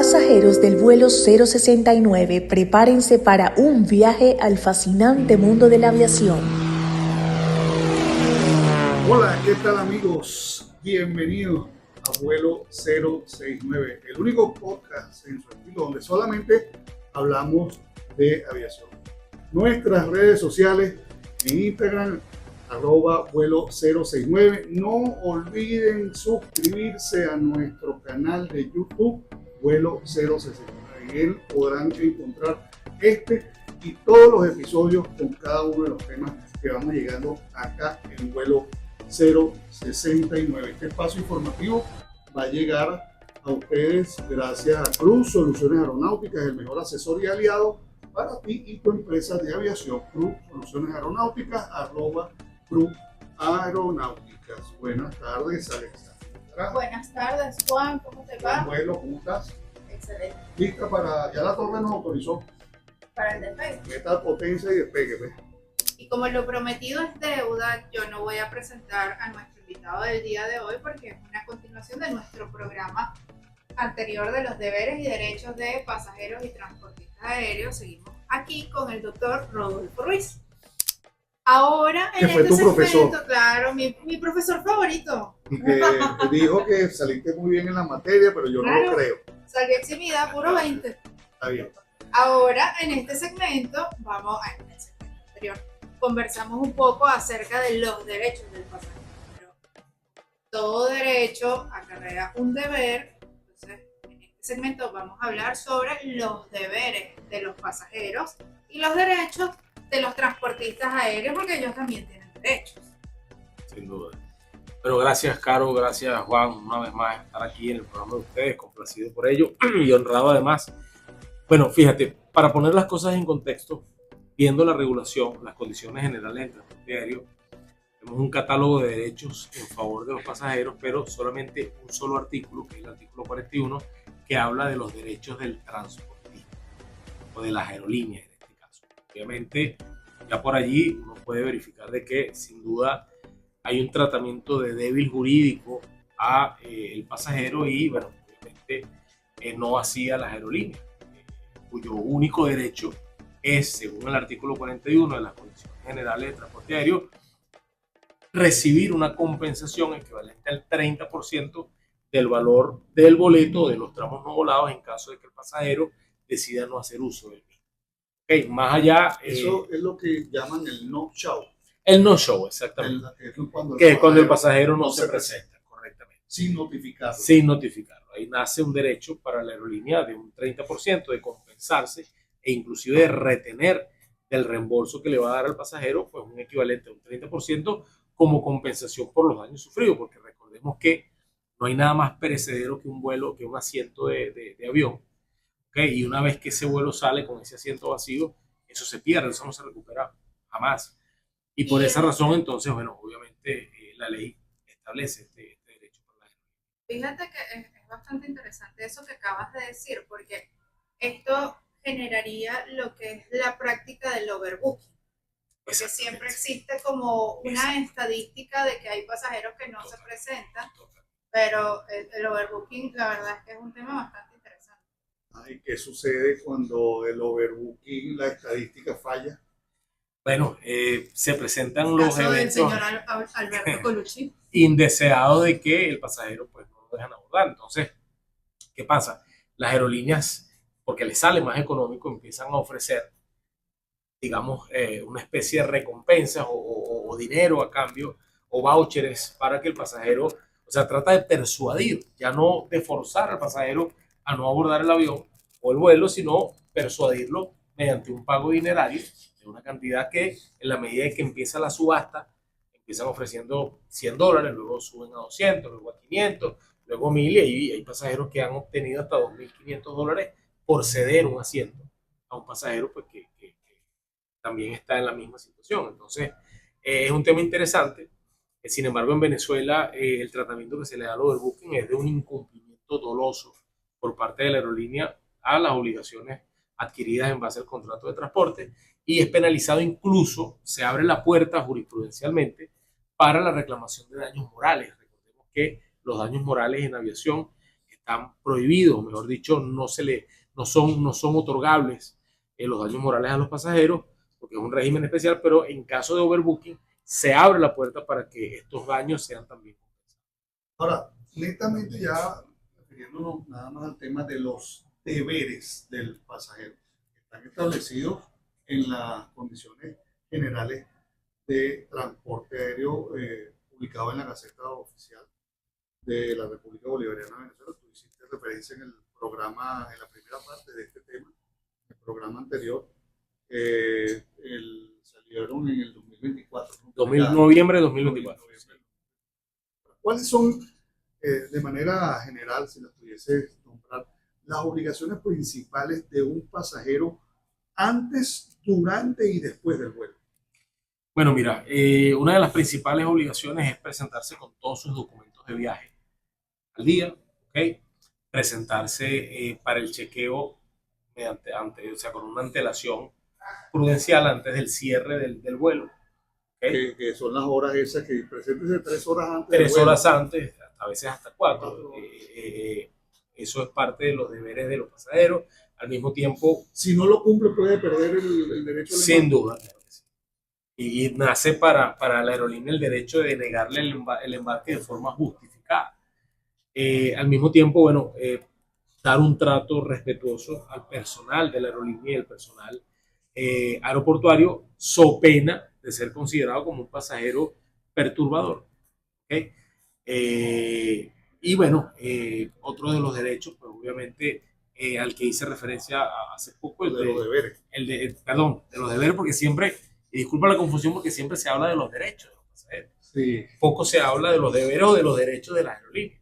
Pasajeros del vuelo 069, prepárense para un viaje al fascinante mundo de la aviación. Hola, ¿qué tal amigos? Bienvenidos a Vuelo 069, el único podcast en su estilo donde solamente hablamos de aviación. Nuestras redes sociales en Instagram, @vuelo 069. No olviden suscribirse a nuestro canal de YouTube, Vuelo 069. En él podrán encontrar este y todos los episodios con cada uno de los temas que vamos llegando acá en Vuelo 069. Este espacio informativo va a llegar a ustedes gracias a Cruz Soluciones Aeronáuticas, el mejor asesor y aliado para ti y tu empresa de aviación. Cruz Soluciones Aeronáuticas, @Cruz Aeronáuticas. Buenas tardes, Alexa. Buenas tardes, Juan, ¿cómo te va? Bueno, ¿cómo estás? Excelente. Lista para, ya la torre nos autorizó. Para el despegue. Meta potencia y despegue, ¿ves? Y como lo prometido es deuda, yo no voy a presentar a nuestro invitado del día de hoy porque es una continuación de nuestro programa anterior de los deberes y derechos de pasajeros y transportistas aéreos. Seguimos aquí con el doctor Rodolfo Ruiz. Ahora en fue este tu profesor? segmento, claro, mi profesor favorito. Y que dijo que saliste muy bien en la materia, pero yo no lo creo. Salí eximida, puro 20. Está bien. Ahora en este segmento, en el segmento anterior, conversamos un poco acerca de los derechos del pasajero. Todo derecho acarrea un deber, entonces en este segmento vamos a hablar sobre los deberes de los pasajeros y los derechos de los transportistas aéreos, porque ellos también tienen derechos. Sin duda. Pero gracias, Caro, gracias, Juan, una vez más estar aquí en el programa de ustedes, complacido por ello y honrado además. Bueno, fíjate, para poner las cosas en contexto, viendo la regulación, las condiciones generales del transporte aéreo, tenemos un catálogo de derechos en favor de los pasajeros, pero solamente un solo artículo, que es el artículo 41, que habla de los derechos del transportista o de las aerolíneas en este caso. Obviamente, ya por allí uno puede verificar de que sin duda hay un tratamiento de débil jurídico a el pasajero y, bueno, obviamente no así a las aerolíneas, cuyo único derecho es, según el artículo 41 de las condiciones generales de transporte aéreo, recibir una compensación equivalente al 30% del valor del boleto de los tramos no volados en caso de que el pasajero decida no hacer uso del mismo. Okay, más allá... Eso es lo que llaman el no-show. El no-show, exactamente. Que es cuando el pasajero no se presenta correctamente. Sin notificarlo. Sin notificarlo. Ahí nace un derecho para la aerolínea de un 30% de compensarse e inclusive de retener del reembolso que le va a dar al pasajero, pues un equivalente a un 30% como compensación por los daños sufridos, porque recordemos que no hay nada más perecedero que un vuelo, que un asiento de avión, ¿okay? Y una vez que ese vuelo sale con ese asiento vacío, eso se pierde, eso no se recupera jamás. Y por esa razón, entonces, bueno, obviamente la ley establece este derecho para la aerolínea. Fíjate que es bastante interesante eso que acabas de decir, porque esto generaría lo que es la práctica del overbooking. Porque siempre existe como una estadística de que hay pasajeros que no se presentan, pero el overbooking la verdad es que es un tema bastante interesante. ¿Y qué sucede cuando el overbooking, la estadística falla? Bueno, se presentan los eventos del señor Alberto Colucci indeseados de que el pasajero pues no lo dejan abordar. Entonces, ¿qué pasa? Las aerolíneas, porque les sale más económico, empiezan a ofrecer, digamos, una especie de recompensas o dinero a cambio o vouchers para que el pasajero, o sea, trata de persuadir, ya no de forzar al pasajero a no abordar el avión o el vuelo, sino persuadirlo mediante un pago dinerario de una cantidad que, en la medida en que empieza la subasta, empiezan ofreciendo $100, luego suben a 200, luego a 500, luego a 1000, y hay pasajeros que han obtenido hasta $2500 por ceder un asiento a un pasajero pues, que también está en la misma situación. Entonces, es un tema interesante. Sin embargo, en Venezuela, el tratamiento que se le da al overbooking es de un incumplimiento doloso por parte de la aerolínea a las obligaciones adquiridas en base al contrato de transporte, y es penalizado, incluso se abre la puerta jurisprudencialmente para la reclamación de daños morales. Recordemos que los daños morales en aviación están prohibidos, mejor dicho, no son otorgables los daños morales a los pasajeros, porque es un régimen especial, pero en caso de overbooking se abre la puerta para que estos daños sean también compensados. Ahora, netamente ya refiriéndonos nada más al tema de los deberes del pasajero, que están establecidos en las condiciones generales de transporte aéreo publicado en la Gaceta Oficial de la República Bolivariana de Venezuela. Tú hiciste referencia en el programa, en la primera parte de este tema, el programa anterior, salieron en el 2024. ¿No? Noviembre de 2024. ¿Cuáles son, de manera general, si las pudiese nombrar, las obligaciones principales de un pasajero antes, durante y después del vuelo? Bueno, mira, una de las principales obligaciones es presentarse con todos sus documentos de viaje al día, ¿ok? Presentarse para el chequeo o sea, con una antelación prudencial antes del cierre del vuelo. ¿Okay? Que son las horas esas que preséntese 3 horas antes. 3 horas antes, a veces hasta 4. Eso es parte de los deberes de los pasajeros. Al mismo tiempo, si no lo cumple, puede perder el derecho al embarque. Sin duda. Y nace para la aerolínea el derecho de negarle el embarque de forma justificada. Al mismo tiempo, bueno, dar un trato respetuoso al personal de la aerolínea y al personal aeroportuario, so pena de ser considerado como un pasajero perturbador. ¿Okay? Y bueno, otro de los derechos, pues obviamente, al que hice referencia hace poco, de los deberes. Perdón, de los deberes, porque siempre, y disculpa la confusión, porque siempre se habla de los derechos de los pasajeros. Sí. Poco se habla de los deberes o de los derechos de las aerolíneas.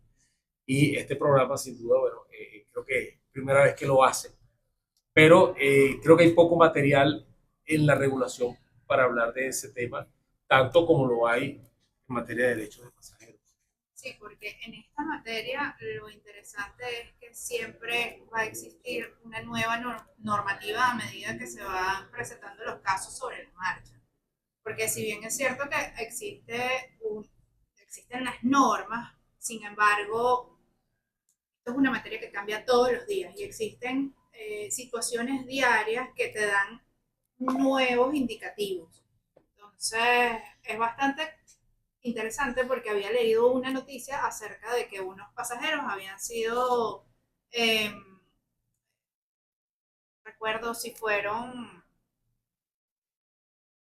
Y este programa, sin duda, bueno, creo que es la primera vez que lo hace, pero creo que hay poco material en la regulación para hablar de ese tema, tanto como lo hay en materia de derechos de pasajeros. Sí, porque en esta materia lo interesante es que siempre va a existir una nueva normativa a medida que se van presentando los casos sobre la marcha. Porque si bien es cierto que existen las normas, sin embargo, esto es una materia que cambia todos los días y existen situaciones diarias que te dan nuevos indicativos. Entonces, es bastante interesante porque había leído una noticia acerca de que unos pasajeros habían sido, recuerdo si fueron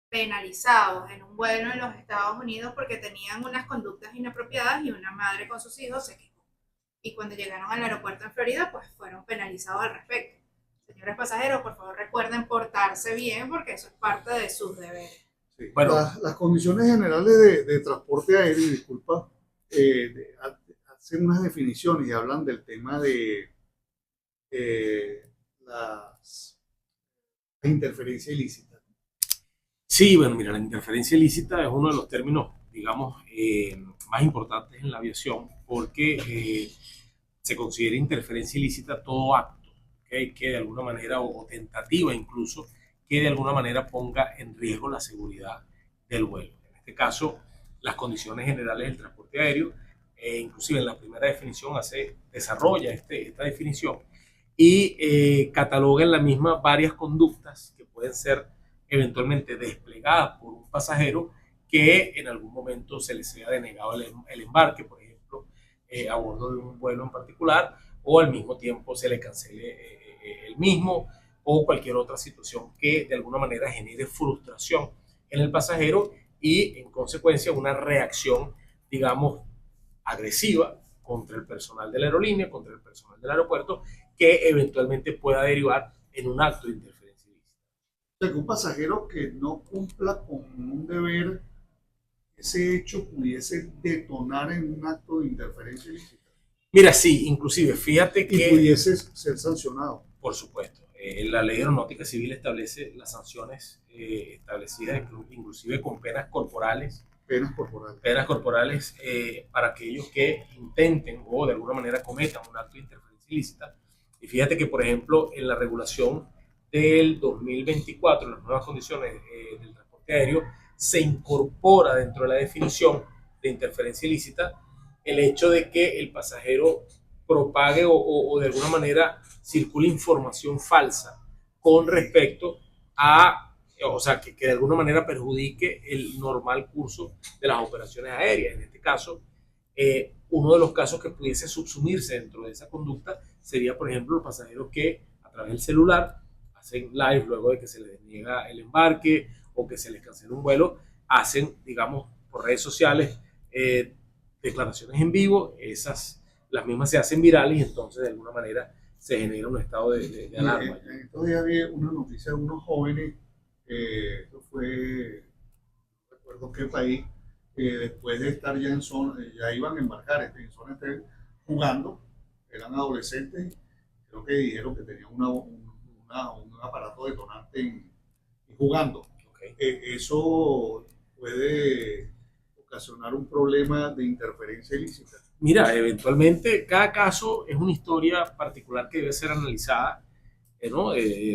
penalizados en un vuelo en los Estados Unidos porque tenían unas conductas inapropiadas y una madre con sus hijos se quejó. Y cuando llegaron al aeropuerto en Florida, pues fueron penalizados al respecto. Señores pasajeros, por favor recuerden portarse bien porque eso es parte de sus deberes. Sí. Bueno, las condiciones generales de transporte aéreo, disculpa, hacen unas definiciones y hablan del tema de la interferencia ilícita. Sí, bueno, mira, la interferencia ilícita es uno de los términos, digamos, más importantes en la aviación porque se considera interferencia ilícita todo acto, ¿okay? Que de alguna manera, o tentativa incluso, que de alguna manera ponga en riesgo la seguridad del vuelo. En este caso, las condiciones generales del transporte aéreo, inclusive en la primera definición desarrolla esta definición y cataloga en la misma varias conductas que pueden ser eventualmente desplegadas por un pasajero que en algún momento se le sea denegado el embarque, por ejemplo, a bordo de un vuelo en particular, o al mismo tiempo se le cancele el mismo, o cualquier otra situación que de alguna manera genere frustración en el pasajero y en consecuencia una reacción, digamos, agresiva contra el personal de la aerolínea, contra el personal del aeropuerto, que eventualmente pueda derivar en un acto de interferencia ilícita. O sea, que un pasajero que no cumpla con un deber, ese hecho pudiese detonar en un acto de interferencia ilícita. Mira, sí, inclusive, fíjate que... Y pudiese ser sancionado. Por supuesto. La ley aeronáutica civil establece las sanciones establecidas, inclusive con penas corporales. Penas corporales. Penas corporales para aquellos que intenten o de alguna manera cometan un acto de interferencia ilícita. Y fíjate que, por ejemplo, en la regulación del 2024, en las nuevas condiciones del transporte aéreo, se incorpora dentro de la definición de interferencia ilícita el hecho de que el pasajero propague o de alguna manera circule información falsa con respecto a, o sea, que de alguna manera perjudique el normal curso de las operaciones aéreas. En este caso, uno de los casos que pudiese subsumirse dentro de esa conducta sería, por ejemplo, los pasajeros que a través del celular hacen live luego de que se les deniega el embarque o que se les cancela un vuelo, hacen, digamos, por redes sociales declaraciones en vivo, las mismas se hacen virales y entonces de alguna manera se genera un estado de alarma. En estos días vi una noticia de unos jóvenes, esto fue, no recuerdo qué país, que después de estar ya en zona, ya iban a embarcar en zona jugando, eran adolescentes, creo que dijeron que tenían un aparato detonante jugando. Okay. Eso puede ocasionar un problema de interferencia ilícita. Mira, eventualmente cada caso es una historia particular que debe ser analizada, ¿no?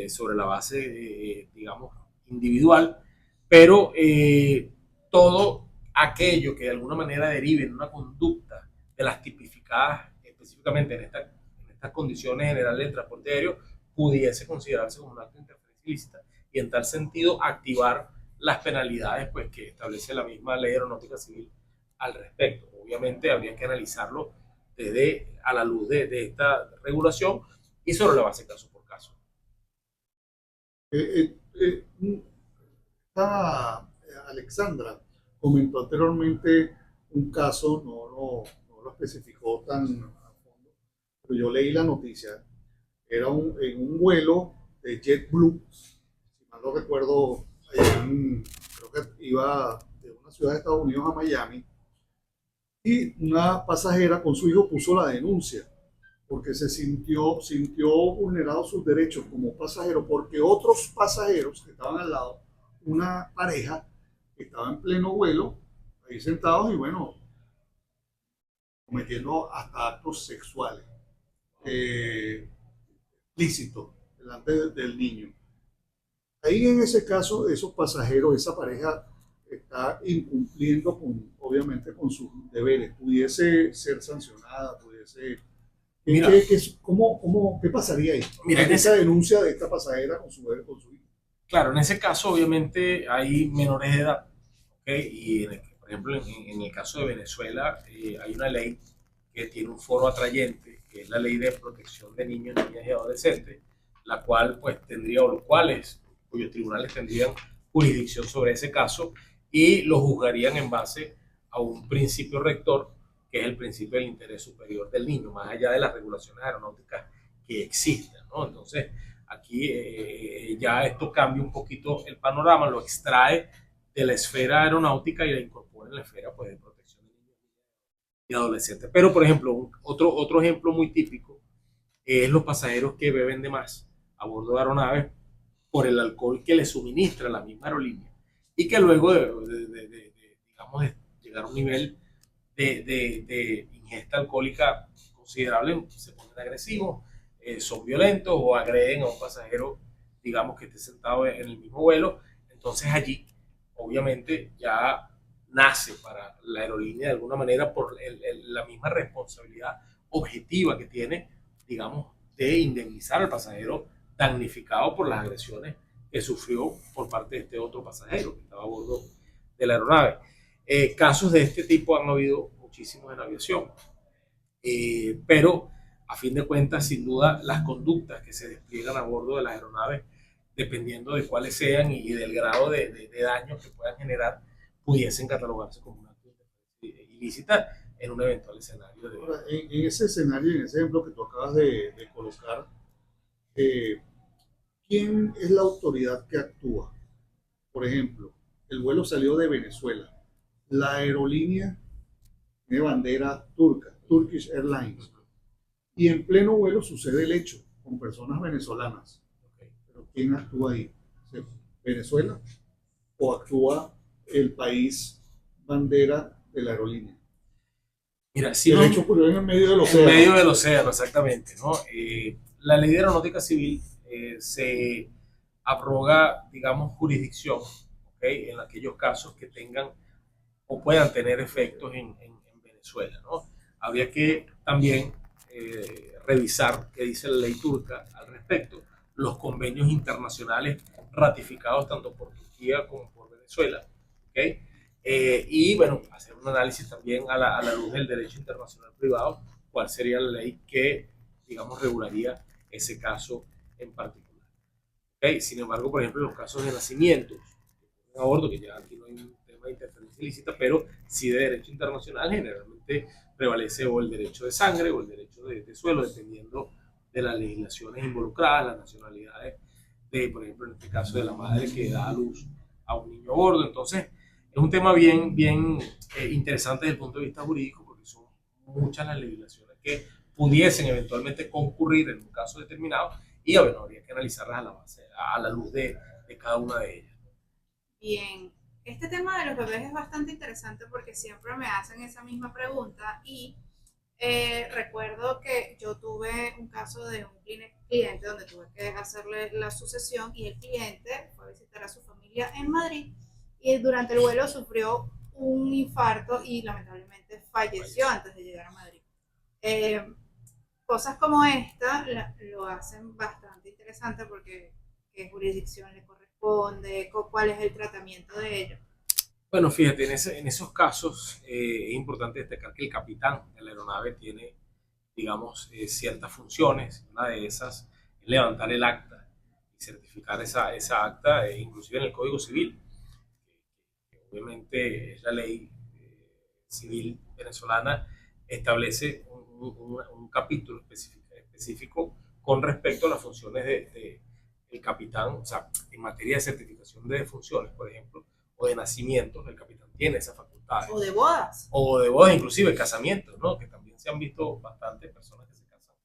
Sobre la base, digamos, individual, pero todo aquello que de alguna manera derive en una conducta de las tipificadas específicamente en estas condiciones generales del transporte aéreo pudiese considerarse como un acto de interferencia ilícita y en tal sentido activar las penalidades pues, que establece la misma ley aeronáutica civil al respecto. Obviamente habría que analizarlo a la luz de esta regulación y sobre la base caso por caso. Alexandra comentó anteriormente un caso, no lo especificó tan a fondo, pero yo leí la noticia. Era en un vuelo de JetBlue, si mal no recuerdo, creo que iba de una ciudad de Estados Unidos a Miami, y una pasajera con su hijo puso la denuncia porque se sintió vulnerados sus derechos como pasajero, porque otros pasajeros que estaban al lado, una pareja que estaba en pleno vuelo, ahí sentados y bueno, cometiendo hasta actos sexuales lícitos delante del niño. Ahí en ese caso, esos pasajeros, esa pareja está incumpliendo obviamente con sus deberes, pudiese ser sancionada, pudiese... Mira, ¿Qué pasaría ahí? Mira, en esa denuncia de esta pasajera con su hijo. Claro, en ese caso obviamente hay menores de edad, ¿okay? Y por ejemplo en el caso de Venezuela hay una ley que tiene un foro atrayente, que es la ley de protección de niños, niñas y adolescentes, la cual pues tendría, o los cuales, cuyos tribunales tendrían jurisdicción sobre ese caso y lo juzgarían en base a un principio rector, que es el principio del interés superior del niño, más allá de las regulaciones aeronáuticas que existen, ¿no? Entonces, aquí ya esto cambia un poquito el panorama, lo extrae de la esfera aeronáutica y la incorpora en la esfera pues, de protección de niños y adolescentes. Pero, por ejemplo, otro ejemplo muy típico es los pasajeros que beben de más a bordo de aeronaves por el alcohol que les suministra la misma aerolínea y que luego digamos, de llegar a un nivel de ingesta alcohólica considerable se ponen agresivos, son violentos o agreden a un pasajero, digamos, que esté sentado en el mismo vuelo. Entonces allí, obviamente, ya nace para la aerolínea de alguna manera por la misma responsabilidad objetiva que tiene, digamos, de indemnizar al pasajero damnificado por las agresiones que sufrió por parte de este otro pasajero que estaba a bordo de la aeronave. Casos de este tipo han habido muchísimos en aviación, pero a fin de cuentas, sin duda, las conductas que se despliegan a bordo de las aeronaves, dependiendo de cuáles sean y del grado de daño que puedan generar, pudiesen catalogarse como una actividad ilícita en un eventual escenario. Ahora, en ese escenario, en ese ejemplo que tú acabas de colocar, ¿quién es la autoridad que actúa? Por ejemplo, el vuelo salió de Venezuela. La aerolínea de bandera turca, Turkish Airlines, y en pleno vuelo sucede el hecho con personas venezolanas. Pero ¿quién actúa ahí? ¿Venezuela o actúa el país bandera de la aerolínea? Mira, si el no, hecho ocurrió en el medio del océano. En medio del océano, exactamente, ¿no? La ley de aeronáutica civil se abroga, digamos, jurisdicción, ¿okay? En aquellos casos que tengan o puedan tener efectos en Venezuela, ¿no? Habría que también revisar qué dice la ley turca al respecto, los convenios internacionales ratificados tanto por Turquía como por Venezuela, ¿okay? Y bueno, hacer un análisis también a la luz del derecho internacional privado, cuál sería la ley que, digamos, regularía ese caso en particular. ¿Okay? Sin embargo, por ejemplo, en los casos de nacimientos, un aborto, que ya aquí no hay un tema de interferencia ilícita, pero sí de derecho internacional, generalmente prevalece o el derecho de sangre o el derecho de suelo, dependiendo de las legislaciones involucradas, las nacionalidades de, por ejemplo, en este caso de la madre que da a luz a un niño a bordo. Entonces, es un tema bien interesante desde el punto de vista jurídico, porque son muchas las legislaciones que pudiesen eventualmente concurrir en un caso determinado y bueno, habría que analizarlas a la luz de cada una de ellas. Bien, este tema de los bebés es bastante interesante porque siempre me hacen esa misma pregunta y recuerdo que yo tuve un caso de un cliente donde tuve que hacerle la sucesión y el cliente fue a visitar a su familia en Madrid y durante el vuelo sufrió un infarto y lamentablemente falleció antes de llegar a Madrid. Cosas como esta lo hacen bastante interesante porque qué jurisdicción le corresponde, cuál es el tratamiento de ello. Bueno, fíjate, en esos casos es importante destacar que el capitán de la aeronave tiene, digamos, ciertas funciones. Una de esas es levantar el acta y certificar esa acta, inclusive en el Código Civil, que obviamente es la ley civil venezolana, establece un capítulo específico con respecto a las funciones del capitán, o sea, en materia de certificación de defunciones, por ejemplo, o de nacimientos, el capitán tiene esas facultades. O de bodas. O de bodas, inclusive casamientos, ¿no? Que también se han visto bastantes personas que se casan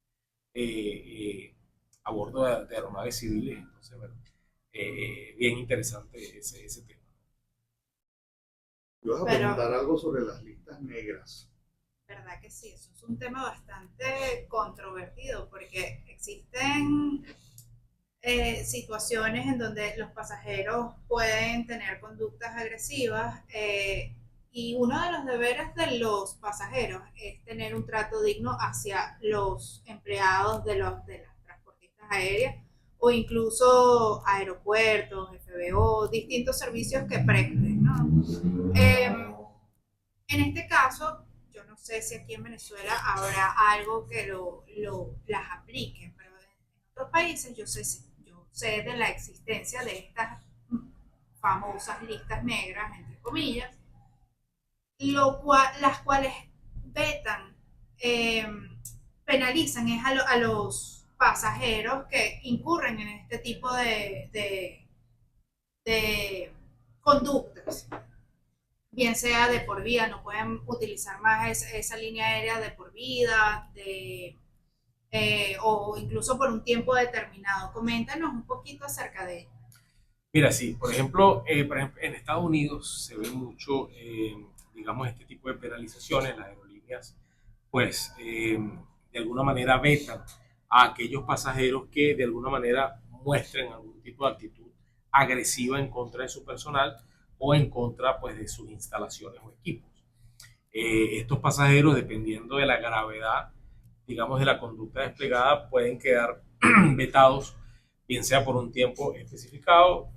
a bordo de aeronaves civiles. Entonces, bueno, bien interesante ese tema. Yo voy a preguntar algo sobre las listas negras. ¿Verdad que sí? Eso es un tema bastante controvertido porque existen situaciones en donde los pasajeros pueden tener conductas agresivas y uno de los deberes de los pasajeros es tener un trato digno hacia los empleados de las transportistas aéreas o incluso aeropuertos, FBO, distintos servicios que presten, ¿no? En este caso, yo no sé si aquí en Venezuela habrá algo que las apliquen, pero en otros países yo sé de la existencia de estas famosas listas negras, entre comillas, las cuales vetan, penalizan a los pasajeros que incurren en este tipo de conductas, bien sea de por vida, no pueden utilizar más esa línea aérea de por vida, o incluso por un tiempo determinado. Coméntanos un poquito acerca de ello. Mira, sí, por ejemplo, en Estados Unidos se ve mucho, digamos, este tipo de penalizaciones. Las aerolíneas, pues, de alguna manera vetan a aquellos pasajeros que de alguna manera muestren algún tipo de actitud agresiva en contra de su personal o en contra, pues, de sus instalaciones o equipos. Estos pasajeros, dependiendo de la gravedad, digamos, de la conducta desplegada, pueden quedar vetados, bien sea por un tiempo específico,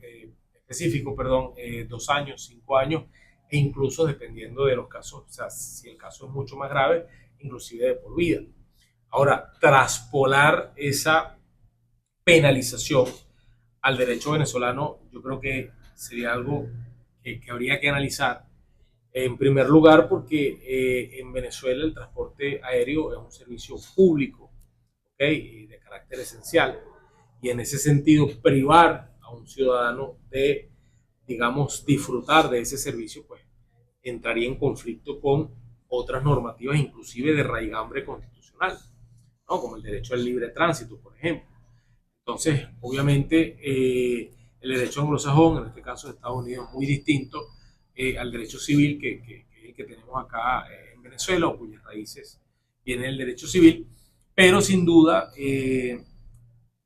2 años, 5 años, e incluso dependiendo de los casos, o sea, si el caso es mucho más grave, inclusive de por vida. Ahora, traspolar esa penalización al derecho venezolano, yo creo que sería algo que habría que analizar. En primer lugar, porque en Venezuela el transporte aéreo es un servicio público, ¿okay? De carácter esencial, y en ese sentido privar a un ciudadano de, digamos, disfrutar de ese servicio, pues entraría en conflicto con otras normativas, inclusive de raigambre constitucional, ¿no? Como el derecho al libre tránsito, por ejemplo. Entonces, obviamente, el derecho anglosajón, en este caso de Estados Unidos, es muy distinto al derecho civil que es el que tenemos acá en Venezuela, o cuyas raíces viene el derecho civil, pero sin duda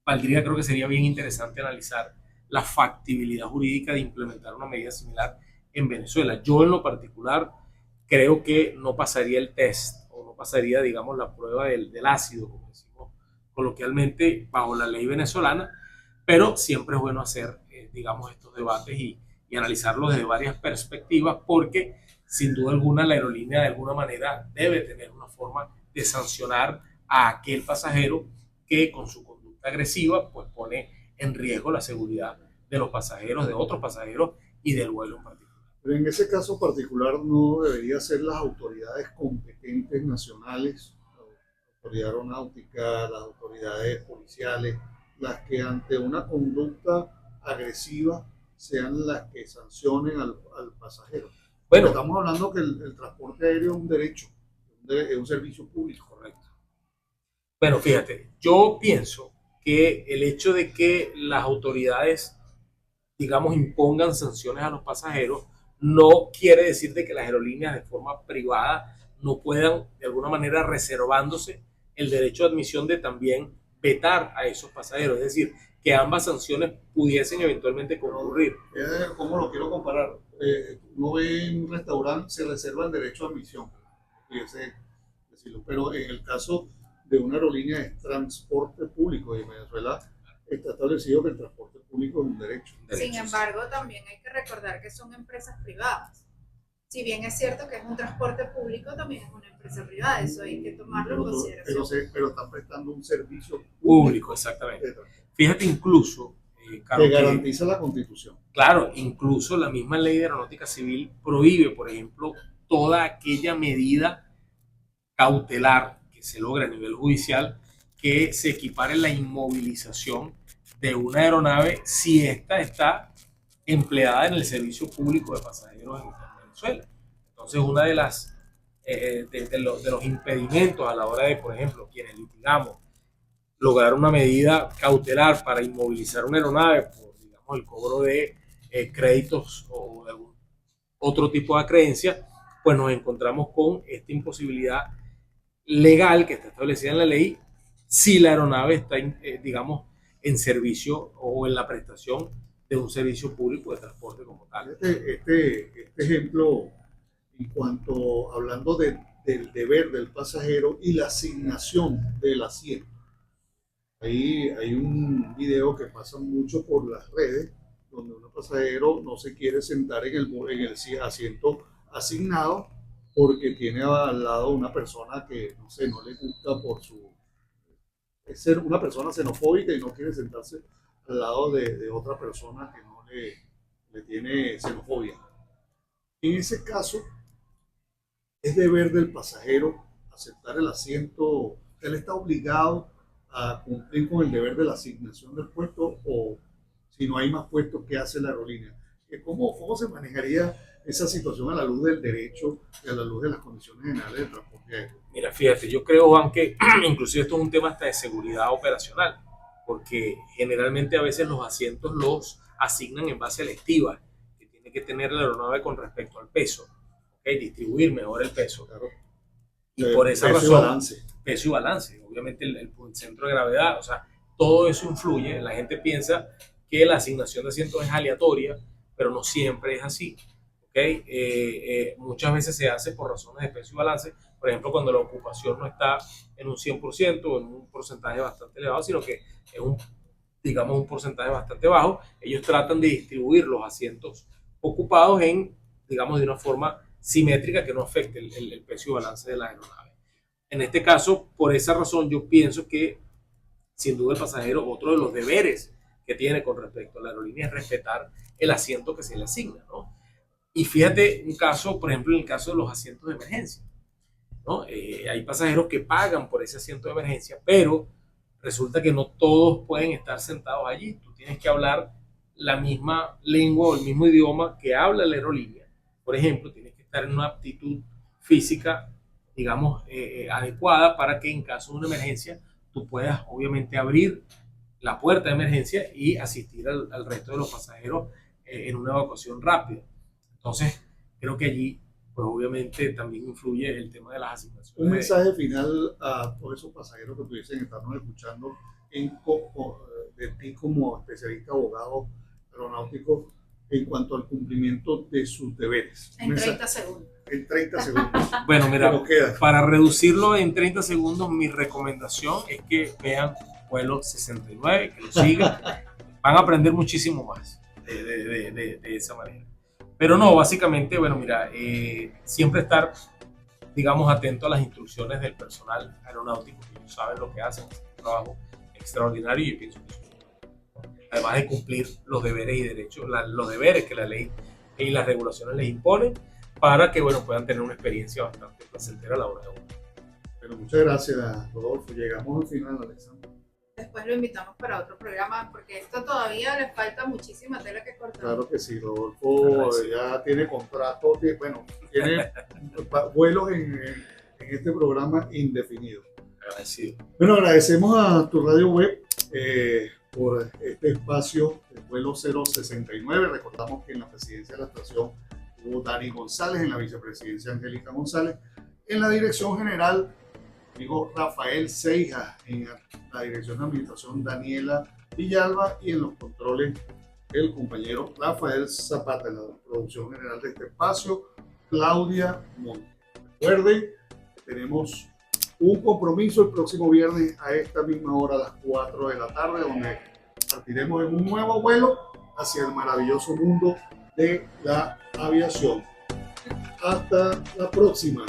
valdría, creo que sería bien interesante analizar la factibilidad jurídica de implementar una medida similar en Venezuela. Yo en lo particular creo que no pasaría el test o no pasaría, digamos, la prueba del ácido, como decimos coloquialmente, bajo la ley venezolana, pero siempre es bueno hacer, digamos, estos debates y analizarlos desde varias perspectivas, porque sin duda alguna la aerolínea de alguna manera debe tener una forma de sancionar a aquel pasajero que con su conducta agresiva pues pone en riesgo la seguridad de los pasajeros, de otros pasajeros y del vuelo en particular. Pero en ese caso particular no debería ser las autoridades competentes nacionales, la autoridad aeronáutica, las autoridades policiales, las que ante una conducta agresiva sean las que sancionen al pasajero. Bueno, estamos hablando que el transporte aéreo es un derecho, es un servicio público. Correcto. Bueno, fíjate, yo pienso que el hecho de que las autoridades, digamos, impongan sanciones a los pasajeros, no quiere decir de que las aerolíneas de forma privada no puedan, de alguna manera, reservándose el derecho de admisión de también vetar a esos pasajeros. Es decir, que ambas sanciones pudiesen eventualmente concurrir. ¿Cómo lo quiero comparar? Uno ve en un restaurante, se reserva el derecho a admisión, decirlo, pero en el caso de una aerolínea de transporte público de Venezuela, está establecido que el transporte público es un derecho. Sin embargo, también hay que recordar que son empresas privadas. Si bien es cierto que es un transporte público, también es una empresa privada. Eso hay que tomarlo en consideración. Pero están prestando un servicio Público, exactamente. Fíjate, incluso, Carlos, que garantiza la Constitución. Claro, incluso la misma ley de aeronáutica civil prohíbe, por ejemplo, toda aquella medida cautelar que se logra a nivel judicial que se equipare la inmovilización de una aeronave si ésta está empleada en el servicio público de pasajeros en Venezuela. Entonces, una de las de los impedimentos a la hora de, por ejemplo, quienes litigamos, lograr una medida cautelar para inmovilizar una aeronave por, digamos, el cobro de créditos o de algún otro tipo de creencia, pues nos encontramos con esta imposibilidad legal que está establecida en la ley si la aeronave está, digamos, en servicio o en la prestación de un servicio público de transporte como tal. Este ejemplo, en cuanto hablando del deber del pasajero y la asignación del asiento. Ahí hay un video que pasa mucho por las redes, donde un pasajero no se quiere sentar en el asiento asignado porque tiene al lado una persona que, no sé, no le gusta por su... Es ser una persona xenofóbica y no quiere sentarse al lado de otra persona que no le tiene xenofobia. En ese caso, es deber del pasajero aceptar el asiento. Él está obligado a cumplir con el deber de la asignación del puesto, o si no hay más puestos, ¿qué hace la aerolínea? ¿Cómo se manejaría esa situación a la luz del derecho y a la luz de las condiciones generales del transporte aéreo? Mira, fíjate, yo creo, Juan, que inclusive esto es un tema hasta de seguridad operacional, porque generalmente a veces los asientos los asignan en base a la estiva que tiene que tener la aeronave con respecto al peso, ¿okay? Distribuir mejor el peso. Claro. Y por esa peso razón, y peso y balance, obviamente el centro de gravedad, o sea, todo eso influye. La gente piensa que la asignación de asientos es aleatoria, pero no siempre es así. ¿Okay? Muchas veces se hace por razones de peso y balance, por ejemplo, cuando la ocupación no está en un 100% o en un porcentaje bastante elevado, sino que es digamos, un porcentaje bastante bajo. Ellos tratan de distribuir los asientos ocupados digamos, de una forma simétrica que no afecte el peso y balance de la aeronave. En este caso, por esa razón, yo pienso que, sin duda, el pasajero, otro de los deberes que tiene con respecto a la aerolínea es respetar el asiento que se le asigna, ¿no? Y fíjate un caso, por ejemplo, en el caso de los asientos de emergencia, ¿no? Hay pasajeros que pagan por ese asiento de emergencia, pero resulta que no todos pueden estar sentados allí. Tú tienes que hablar la misma lengua o el mismo idioma que habla la aerolínea. Por ejemplo, tienes que estar en una aptitud física, digamos, adecuada para que en caso de una emergencia tú puedas obviamente abrir la puerta de emergencia y asistir al resto de los pasajeros en una evacuación rápida. Entonces, creo que allí, pues obviamente también influye el tema de las asignaciones. Un mensaje final a todos esos pasajeros que pudiesen estarnos escuchando de ti como especialista abogado aeronáutico en cuanto al cumplimiento de sus deberes. En 30 segundos. en 30 segundos. Bueno, mira, Nos queda. para reducirlo en 30 segundos, mi recomendación es que vean Vuelo 69, que lo sigan. Van a aprender muchísimo más de esa manera. Pero no, básicamente, bueno, mira, siempre estar, digamos, atento a las instrucciones del personal aeronáutico, que ellos saben lo que hacen, es un trabajo extraordinario y yo pienso que eso, además de cumplir los deberes y derechos, los deberes que la ley y las regulaciones les imponen, para que, bueno, puedan tener una experiencia bastante placentera a la hora de volar. Pero muchas gracias, Rodolfo. Llegamos al final, Alexander. Después lo invitamos para otro programa, porque esto todavía le falta muchísima tela que cortar. Claro que sí, Rodolfo ya tiene contrato, bueno, tiene vuelos en este programa indefinido. Agradecido. Bueno, agradecemos a tu radio web por este espacio de Vuelo 069. Recordamos que en la presidencia de la estación hubo Dani González, en la vicepresidencia Angélica González, en la dirección general amigo Rafael Seija, en la dirección de administración Daniela Villalba y en los controles el compañero Rafael Zapata, en la producción general de este espacio Claudia Monte. Recuerden, tenemos un compromiso el próximo viernes a esta misma hora, a las 4 de la tarde, donde partiremos en un nuevo vuelo hacia el maravilloso mundo de la aviación. Hasta la próxima.